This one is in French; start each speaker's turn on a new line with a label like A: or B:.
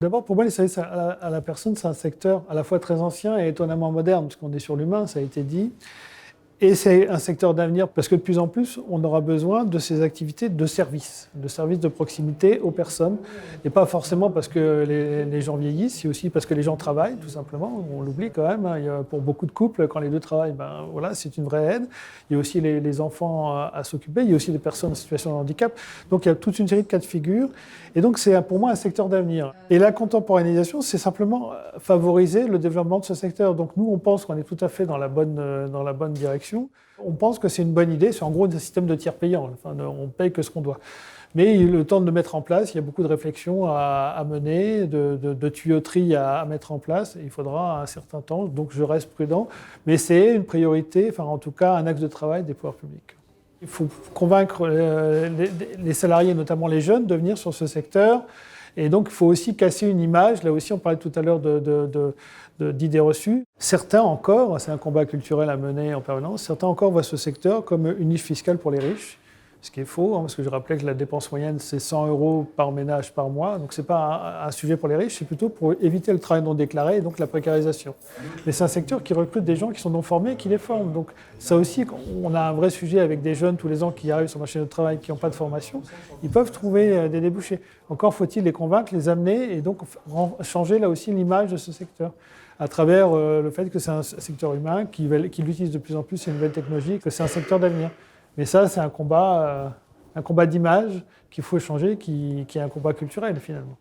A: D'abord, pour moi, les services à la personne, c'est un secteur à la fois très ancien et étonnamment moderne, parce qu'on est sur l'humain, ça a été dit. Et c'est un secteur d'avenir parce que de plus en plus, on aura besoin de ces activités de service de proximité aux personnes. Et pas forcément parce que les gens vieillissent, c'est aussi parce que les gens travaillent, tout simplement. On l'oublie quand même. Hein. Il y a, pour beaucoup de couples, quand les deux travaillent, ben, voilà, c'est une vraie aide. Il y a aussi les enfants à s'occuper. Il y a aussi les personnes en situation de handicap. Donc il y a toute une série de cas de figure. Et donc c'est pour moi un secteur d'avenir. Et la contemporanéisation, c'est simplement favoriser le développement de ce secteur. Donc nous, on pense qu'on est tout à fait dans la bonne direction. On pense que c'est une bonne idée. C'est en gros un système de tiers payant. Enfin, on paye que ce qu'on doit. Mais le temps de le mettre en place, il y a beaucoup de réflexions à mener, de tuyauterie à mettre en place. Il faudra un certain temps, donc je reste prudent. Mais c'est une priorité, enfin en tout cas un axe de travail des pouvoirs publics. Il faut convaincre les salariés, notamment les jeunes, de venir sur ce secteur. Et donc, il faut aussi casser une image. Là aussi, on parlait tout à l'heure d'idées reçues. Certains encore, c'est un combat culturel à mener en permanence, certains encore voient ce secteur comme une niche fiscale pour les riches. Ce qui est faux, hein, parce que je rappelais que la dépense moyenne, c'est 100 € par ménage par mois. Donc, ce n'est pas un sujet pour les riches, c'est plutôt pour éviter le travail non déclaré et donc la précarisation. Mais c'est un secteur qui recrute des gens qui sont non formés et qui les forment. Donc, ça aussi, on a un vrai sujet avec des jeunes tous les ans qui arrivent sur le marché du travail qui n'ont pas de formation. Ils peuvent trouver des débouchés. Encore faut-il les convaincre, les amener et donc changer là aussi l'image de ce secteur à travers le fait que c'est un secteur humain, qui utilise de plus en plus ces nouvelles technologies, que c'est un secteur d'avenir. Mais ça, c'est un combat d'image qu'il faut changer, qui est un combat culturel finalement.